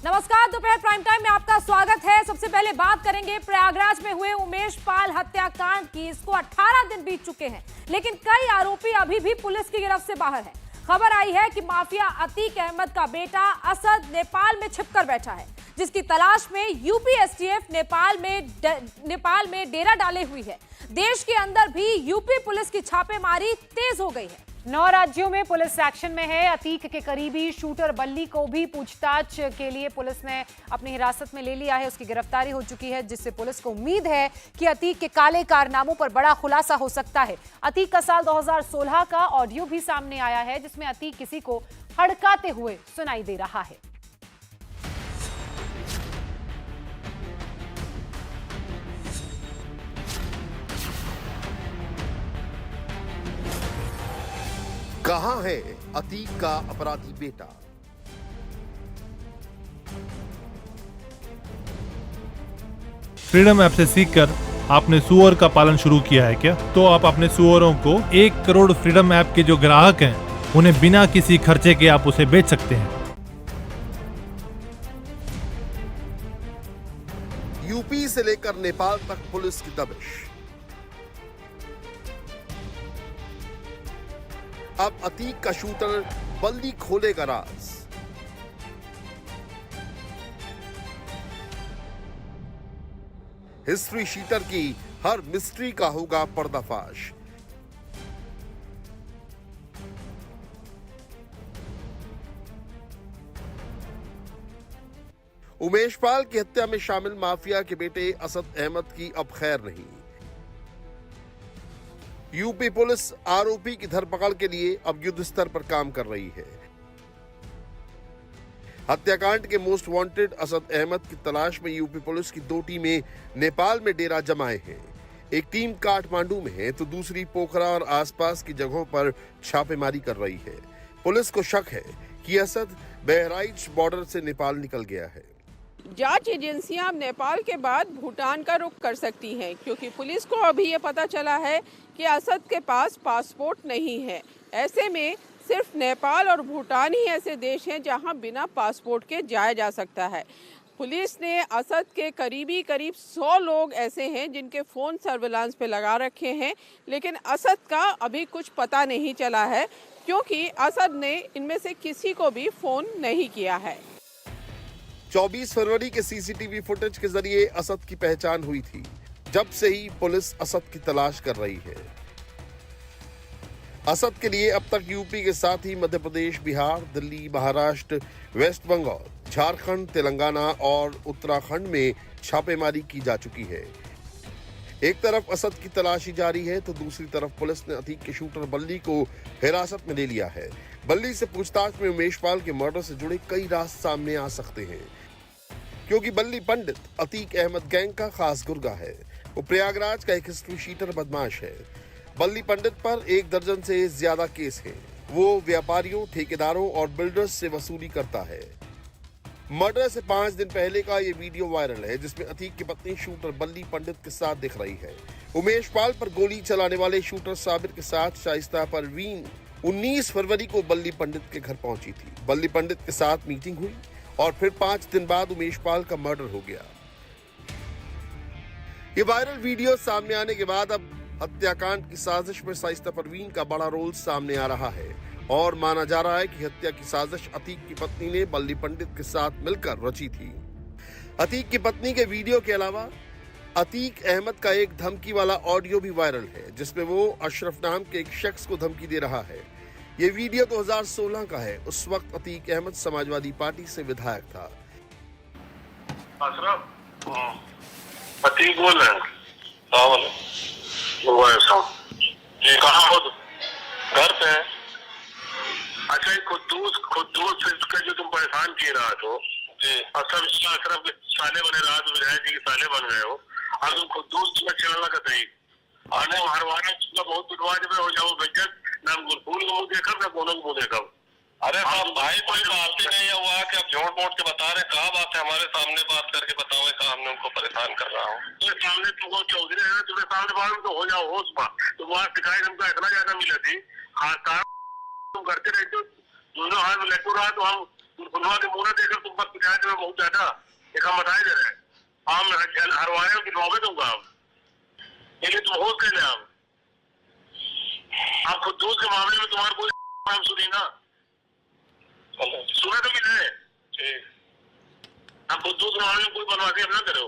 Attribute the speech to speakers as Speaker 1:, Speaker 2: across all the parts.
Speaker 1: नमस्कार, दोपहर prime time में आपका स्वागत है। सबसे पहले बात करेंगे प्रयागराज में हुए उमेश पाल हत्याकांड की। इसको 18 दिन बीत चुके हैं, लेकिन कई आरोपी अभी भी पुलिस की गिरफ्त से बाहर हैं। खबर आई है कि माफिया अतीक अहमद का बेटा असद नेपाल में छिपकर बैठा है, जिसकी तलाश में यूपी एसटीएफ नेपाल में डेरा डाले हुई है। देश के अंदर भी यूपी पुलिस की छापेमारी तेज हो गई है।
Speaker 2: 9 राज्यों में पुलिस एक्शन में है। अतीक के करीबी शूटर बल्ली को भी पूछताछ के लिए पुलिस ने अपनी हिरासत में ले लिया है। उसकी गिरफ्तारी हो चुकी है, जिससे पुलिस को उम्मीद है कि अतीक के काले कारनामों पर बड़ा खुलासा हो सकता है। अतीक का साल 2016 का ऑडियो भी सामने आया है, जिसमें अतीक किसी को हड़काते हुए सुनाई दे रहा है।
Speaker 3: कहां है अतीक का अपराधी बेटा?
Speaker 4: फ्रीडम ऐप से सीखकर आपने सुअर का पालन शुरू किया है क्या? तो आप अपने सुअरों को 1 करोड़ फ्रीडम ऐप के जो ग्राहक हैं, उन्हें बिना किसी खर्चे के आप उसे बेच सकते हैं।
Speaker 3: यूपी से लेकर नेपाल तक पुलिस की दबिश। अब अतीक का शूटर बल्ली खोलेगा राज। हिस्ट्री शीटर की हर मिस्ट्री का होगा पर्दाफाश। उमेश पाल की हत्या में शामिल माफिया के बेटे असद अहमद की अब खैर नहीं। यूपी पुलिस आरोपी की धरपकड़ के लिए अब युद्ध स्तर पर काम कर रही है। हत्याकांड के मोस्ट वांटेड असद अहमद की तलाश में यूपी पुलिस की 2 टीमें नेपाल में डेरा जमाए हैं। एक टीम काठमांडू में है तो दूसरी पोखरा और आसपास की जगहों पर छापेमारी कर रही है। पुलिस को शक है कि असद बहराइच बॉर्डर से नेपाल निकल गया है।
Speaker 5: जांच एजेंसियां अब नेपाल के बाद भूटान का रुख कर सकती हैं, क्योंकि पुलिस को अभी ये पता चला है कि असद के पास पासपोर्ट नहीं है। ऐसे में सिर्फ नेपाल और भूटान ही ऐसे देश हैं जहां बिना पासपोर्ट के जाया जा सकता है। पुलिस ने असद के करीब 100 लोग ऐसे हैं जिनके फ़ोन सर्विलांस पे लगा रखे हैं, लेकिन असद का अभी कुछ पता नहीं चला है, क्योंकि असद ने इनमें से किसी को भी फ़ोन नहीं किया है।
Speaker 3: 24 फरवरी के सीसीटीवी फुटेज के जरिए असद की पहचान हुई थी। जब से ही पुलिस असद की तलाश कर रही है। असद के लिए अब तक यूपी के साथ ही मध्य प्रदेश, बिहार, दिल्ली, महाराष्ट्र, वेस्ट बंगाल, झारखंड, तेलंगाना और उत्तराखंड में छापेमारी की जा चुकी है। एक तरफ असद की तलाशी जारी है तो दूसरी तरफ पुलिस ने अतीक के शूटर बल्ली को हिरासत में ले लिया है। बल्ली से पूछताछ में उमेश पाल के मर्डर से जुड़े कई राज सामने आ सकते हैं, क्योंकि बल्ली पंडित अतीक अहमद गैंग का खास गुर्गा है। वो प्रयागराज का एक हिस्ट्री शीटर बदमाश है। बल्ली पंडित पर 1 दर्जन से ज्यादा केस हैं। वो व्यापारियों, ठेकेदारों और बिल्डर्स से वसूली करता है। मर्डर से 5 दिन पहले का ये वीडियो वायरल है, जिसमें अतीक की पत्नी शूटर बल्ली पंडित के साथ दिख रही है। उमेश पाल पर गोली चलाने वाले शूटर साबिर के साथ शाइस्ता परवीन 19 फरवरी को बल्ली पंडित के घर पहुंची थी। बल्ली पंडित के साथ मीटिंग हुई और फिर 5 दिन बाद उमेश पाल का मर्डर हो गया। ये वायरल वीडियो सामने आने के बाद अब हत्याकांड की साजिश में शाइस्ता परवीन का बड़ा रोल सामने आ रहा है और माना जा रहा है कि हत्या की साजिश अतीक की पत्नी ने बल्ली पंडित के साथ मिलकर रची थी। अतीक की पत्नी के वीडियो के अलावा अतीक अहमद का एक धमकी वाला ऑडियो भी वायरल है, जिसमें वो अशरफ नाम के एक शख्स को धमकी दे रहा है। ये वीडियो 2016 का है। उस वक्त अतीक अहमद समाजवादी पार्टी से विधायक था।
Speaker 6: अशरफ, अतीक बोल रहे हैं? जी, कहाँ हो? घर पे है। अच्छा, खुद्दूस के जो तुम परेशान किए रहा हो जी, अशरफ के साले बने रहा, तो विधायक जी के साले बन गए हो। और तुम खुद्दूस तुम्हें चलना का सही आने हरवाना बहुत पिटवाज में हो जाओ बेज्जत। ना गुलफूल को मुँह देखा, ना कोनो को मुँह देखा। अरे भाई, कोई बात ही नहीं हुआ कि आप झूठ मूठ के बता रहे। कहाँ बात है? हमारे सामने बात करके बताओ कहाँ हमने उनको परेशान कर रहा हूँ। तो सामने तुमको चौधरी है, तुम्हें सामने बात तो हो जाओ होश पा। तो वहाँ शिकायत हमको इतना ज्यादा मिला थी। हाँ, तुम करते रहते हो, दोनों हाथ में लटू रहा तो हम खुलवा के मुंह देकर तुम पर पंचायत में बहुत ज्यादा एक हम बताए दे रहे हैं हम हरवाए की नौबे दूंगा ये तुम हो गए आप खुद दूध के मामले में तुम्हारा कोई नाम सुनी ना सुने तो मिले आप खुद दूध के मामले में कोई बनवासी अब ना करो।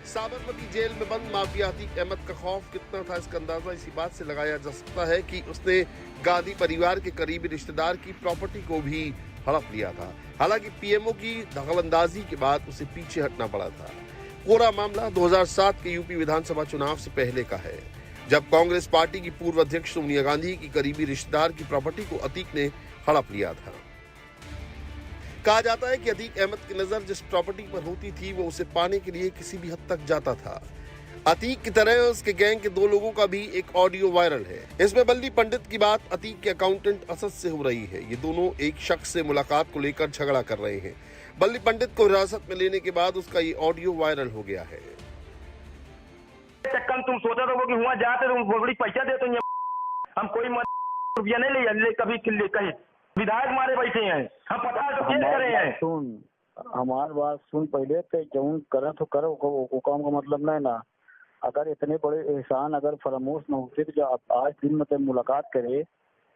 Speaker 3: साबरमती जेल में बंद माफिया अतीक अहमद का खौफ कितना था इसका अंदाजा इसी बात से लगाया जा सकता है कि उसने गांधी परिवार के करीबी रिश्तेदार की प्रॉपर्टी को भी हड़प लिया था। हालांकि पीएमओ की दखलंदाजी के बाद उसे पीछे हटना पड़ा था। पूरा मामला 2007 के यूपी विधानसभा चुनाव से पहले का है, जब कांग्रेस पार्टी की पूर्व अध्यक्ष सोनिया गांधी की करीबी रिश्तेदार की प्रॉपर्टी को अतीक ने हड़प लिया था। कहा जाता है कि अतीक अहमद की नजर जिस प्रॉपर्टी पर होती थी वो उसे पाने के लिए किसी भी हद तक जाता था। अतीक की तरह उसके गैंग के 2 लोगों का भी एक ऑडियो वायरल है। इसमें बल्ली पंडित की बात अतीक के अकाउंटेंट असद से हो रही है। ये दोनों एक शख्स से मुलाकात को लेकर झगड़ा कर रहे हैं। बल्ली पंडित को हिरासत में लेने के बाद उसका ये ऑडियो वायरल हो गया है।
Speaker 7: तुम सोचा था कि हुआ जाते तुम बड़ी पैसा देते हम कोई रुपया नहीं ले कभी कहीं विधायक मारे बैठे हैं हम पता है तो क्या करे हैं।
Speaker 8: सुन हमार बात सुन पहले तो जौन करे तो करो वो काम का मतलब नहीं ना। अगर इतने बड़े एहसान अगर फरामोश न होते तो आज दिन में मुलाकात करे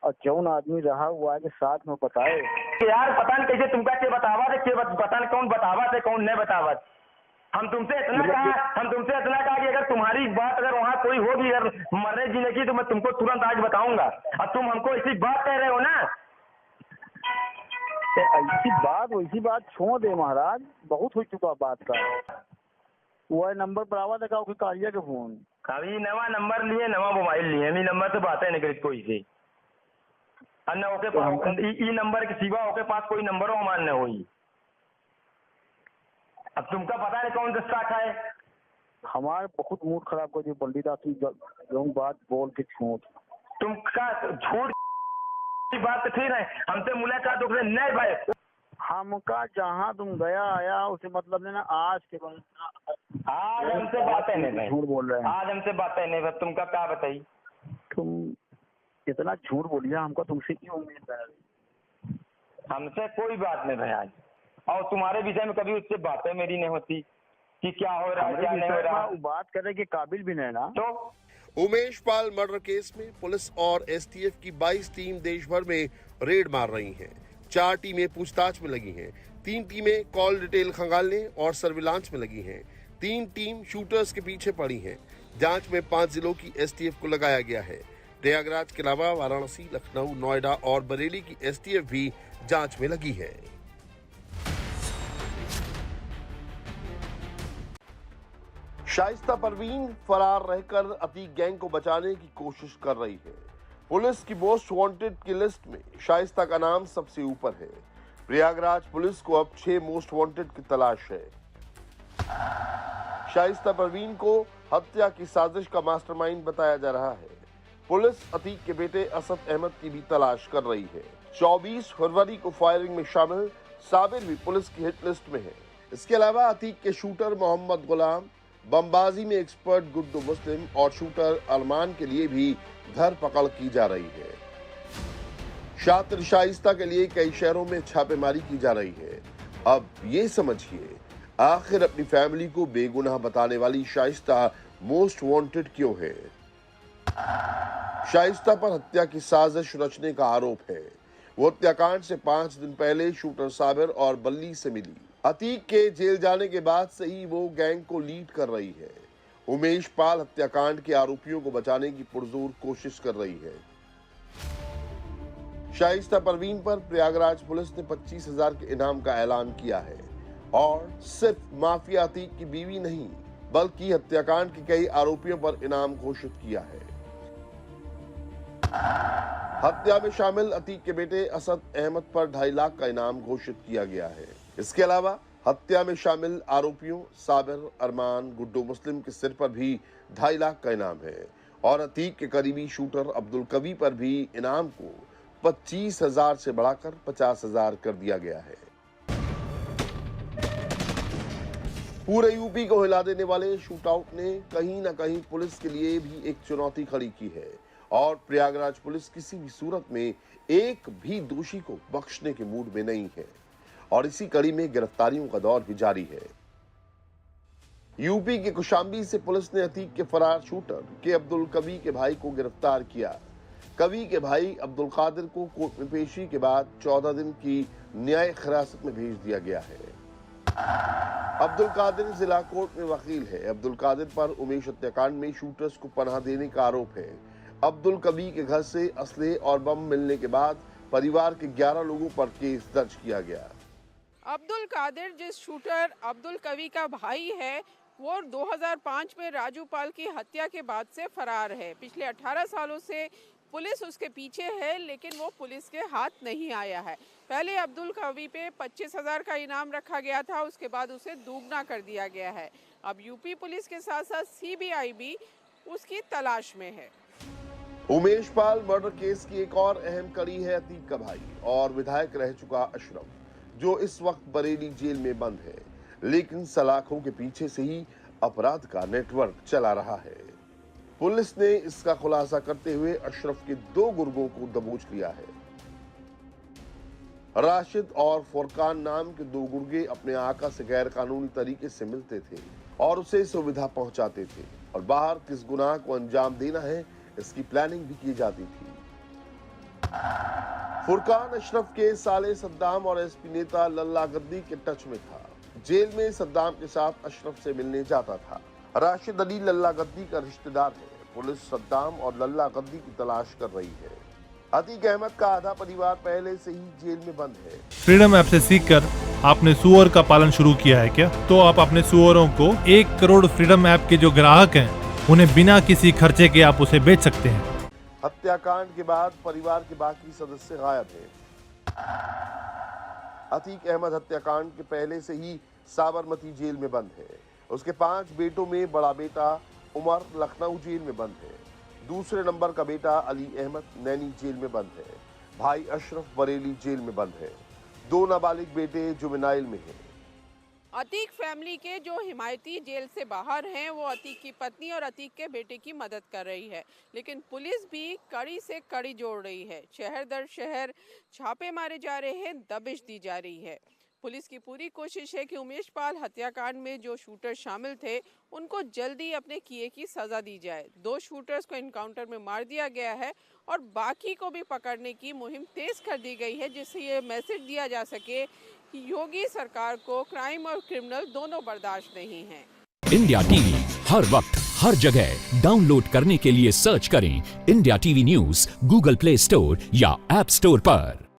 Speaker 8: और जौन आदमी रहा हुआ है के साथ में बताए
Speaker 7: यार पता नहीं कैसे तुमका के बतावा थे पता नहीं कौन बतावा थे कौन नहीं बतावा। हम तुमसे इतना कहा कि अगर तुम्हारी बात अगर वहाँ कोई होगी अगर मरने जीने की तो मैं तुमको तुरंत आज बताऊंगा। अब तुम हमको ऐसी बात कह रहे हो ना।
Speaker 8: वैसी बात छोड़ दे महाराज, बहुत हो चुका बात का। वो नंबर पर आवा देखा कालिया के फोन
Speaker 7: अभी नवा नंबर लिए नवा मोबाइल लिए अभी नंबर से बातें नहीं करी कोई से अन्य ओके ई नंबर के सिवा ओके पास कोई नंबर हो हमारे न हुई। अब तुमका पता है कौन सा शाखा है।
Speaker 8: हमारे बहुत मूड खराब कर दिया पंडित जो बात बोल के छोड़
Speaker 7: तुमका झूठ बात तो ठीक है हमसे मुलाकात हो नहीं भाई
Speaker 8: हमका जहाँ तुम गया आया उसे मतलब ना आज के बाद
Speaker 7: आज हमसे बातें नहीं
Speaker 8: झूठ बोल रहे हैं।
Speaker 7: आज हमसे बातें नहीं तुमका क्या बताई
Speaker 8: तुम इतना झूठ बोलिया हमको तुमसे क्यों उम्मीद है।
Speaker 7: हमसे कोई बात नहीं भाई आज और तुम्हारे विषय में कभी उससे बातें मेरी नहीं होती कि क्या हो रहा है क्या नहीं हो रहा।
Speaker 8: बात करने के काबिल भी नहीं ना।
Speaker 7: तो
Speaker 3: उमेश पाल मर्डर केस में पुलिस और एसटीएफ की 22 टीम देश भर में रेड मार रही हैं। 4 टीमें पूछताछ में लगी हैं, 3 टीमें कॉल डिटेल खंगालने और सर्विलांस में लगी हैं, 3 टीम शूटर्स के पीछे पड़ी हैं। जांच में 5 जिलों की एसटीएफ को लगाया गया है। प्रयागराज के अलावा वाराणसी, लखनऊ, नोएडा और बरेली की एसटीएफ भी जांच में लगी है। शाइस्ता परवीन फरार रहकर अतीक गैंग को बचाने की कोशिश कर रही है। पुलिस की मोस्ट वांटेड की लिस्ट में शाइस्ता का नाम सबसे ऊपर है। प्रयागराज पुलिस को अब 6 मोस्ट वांटेड की तलाश है। शाइस्ता परवीन को हत्या की साजिश का मास्टरमाइंड बताया जा रहा है। पुलिस अतीक के बेटे असद अहमद की भी तलाश कर रही है। 24 फरवरी को फायरिंग में शामिल साबिर भी पुलिस की हिट लिस्ट में है। इसके अलावा अतीक के शूटर मोहम्मद गुलाम, बमबाजी में एक्सपर्ट गुड्डू मुस्लिम और शूटर अरमान के लिए भी धरपकड़ की जा रही है। शातिर शाइस्ता के लिए कई शहरों में छापेमारी की जा रही है। अब ये समझिए आखिर अपनी फैमिली को बेगुनाह बताने वाली शाइस्ता मोस्ट वांटेड क्यों है। शाइस्ता पर हत्या की साजिश रचने का आरोप है। वो हत्याकांड से 5 दिन पहले शूटर साबिर और बल्ली से मिली। अतीक के जेल जाने के बाद से ही वो गैंग को लीड कर रही है। उमेश पाल हत्याकांड के आरोपियों को बचाने की पुरजोर कोशिश कर रही है। शाइस्ता परवीन पर प्रयागराज पुलिस ने 25,000 के इनाम का ऐलान किया है और सिर्फ माफिया अतीक की बीवी नहीं बल्कि हत्याकांड के कई आरोपियों पर इनाम घोषित किया है। हत्या में शामिल अतीक के बेटे असद अहमद पर 2.5 लाख का इनाम घोषित किया गया है। इसके अलावा हत्या में शामिल आरोपियों साबिर, अरमान, गुड्डू मुस्लिम के सिर पर भी 2.5 लाख का इनाम है और अतीक के करीबी शूटर अब्दुल कवी पर भी इनाम को 25,000 से बढ़ाकर 50,000 कर दिया गया है। पूरे यूपी को हिला देने वाले शूटआउट ने कहीं न कहीं पुलिस के लिए भी एक चुनौती खड़ी की है और प्रयागराज पुलिस किसी भी सूरत में एक भी दोषी को बख्शने के मूड में नहीं है और इसी कड़ी में गिरफ्तारियों का दौर भी जारी है। यूपी के कौशाम्बी से पुलिस ने अतीक के फरार शूटर के अब्दुल कवी के भाई को गिरफ्तार किया। कवी के भाई अब्दुल कादिर को कोर्ट में पेशी के बाद 14 दिन की न्यायिक हिरासत में भेज दिया गया है। अब्दुल कादिर जिला कोर्ट में वकील है। अब्दुल कादिर पर उमेश हत्याकांड में शूटर्स को पनाह देने का आरोप है। अब्दुल कवी के घर से असले और बम मिलने के बाद परिवार के 11 लोगों पर केस दर्ज किया गया।
Speaker 5: अब्दुल कादिर जिस शूटर अब्दुल कवी का भाई है वो 2005 में राजू पाल की हत्या के बाद से फरार है। पिछले 18 सालों से पुलिस उसके पीछे है लेकिन वो पुलिस के हाथ नहीं आया है। पहले अब्दुल कवी पे 25,000 का इनाम रखा गया था, उसके बाद उसे दुगना कर दिया गया है। अब यूपी पुलिस के साथ साथ सीबीआई भी उसकी तलाश में है।
Speaker 3: उमेश पाल मर्डर केस की एक और अहम कड़ी है अतीक का भाई और विधायक रह चुका अशरफ, जो इस वक्त बरेली जेल में बंद है, लेकिन सलाखों के पीछे से ही अपराध का नेटवर्क चला रहा है। पुलिस ने इसका खुलासा करते हुए अशरफ के 2 गुर्गों को दबोच लिया है। राशिद और फुरकान नाम के 2 गुर्गे अपने आका से गैर कानूनी तरीके से मिलते थे और उसे सुविधा पहुंचाते थे और बाहर किस गुनाह को अंजाम देना है इसकी प्लानिंग भी की जाती थी। फुरकान अशरफ के साले सद्दाम और एसपी नेता लल्ला गद्दी के टच में था। जेल में सद्दाम के साथ अशरफ से मिलने जाता था। राशिद अली लल्ला गद्दी का रिश्तेदार है। पुलिस सद्दाम और लल्ला गद्दी की तलाश कर रही है। अतीक अहमद का आधा परिवार पहले से ही जेल में बंद है।
Speaker 4: फ्रीडम ऐप से सीखकर आपने सुअर का पालन शुरू किया है क्या? तो आप अपने सुअरों को 1 करोड़ फ्रीडम ऐप के जो ग्राहक हैं उन्हें बिना किसी खर्चे के आप उसे बेच सकते हैं।
Speaker 3: हत्याकांड के बाद परिवार के बाकी सदस्य गायब हैं। अतीक अहमद हत्याकांड के पहले से ही साबरमती जेल में बंद है। उसके 5 बेटों में बड़ा बेटा उमर लखनऊ जेल में बंद है। दूसरे नंबर का बेटा अली अहमद नैनी जेल में बंद है। भाई अशरफ बरेली जेल में बंद है। 2 नाबालिग बेटे जुवेनाइल में हैं।
Speaker 5: अतीक फैमिली के जो हिमायती जेल से बाहर हैं वो अतीक की पत्नी और अतीक के बेटे की मदद कर रही है, लेकिन पुलिस भी कड़ी से कड़ी जोड़ रही है। शहर दर शहर छापे मारे जा रहे हैं, दबिश दी जा रही है। पुलिस की पूरी कोशिश है कि उमेश पाल हत्याकांड में जो शूटर शामिल थे उनको जल्दी अपने किए की सजा दी जाए। 2 शूटर्स को एनकाउंटर में मार दिया गया है और बाकी को भी पकड़ने की मुहिम तेज कर दी गई है, जिससे ये मैसेज दिया जा सके कि योगी सरकार को क्राइम और क्रिमिनल दोनों बर्दाश्त नहीं है।
Speaker 9: इंडिया टीवी हर वक्त हर जगह डाउनलोड करने के लिए सर्च करें India TV news Google play store या ऐप स्टोर पर।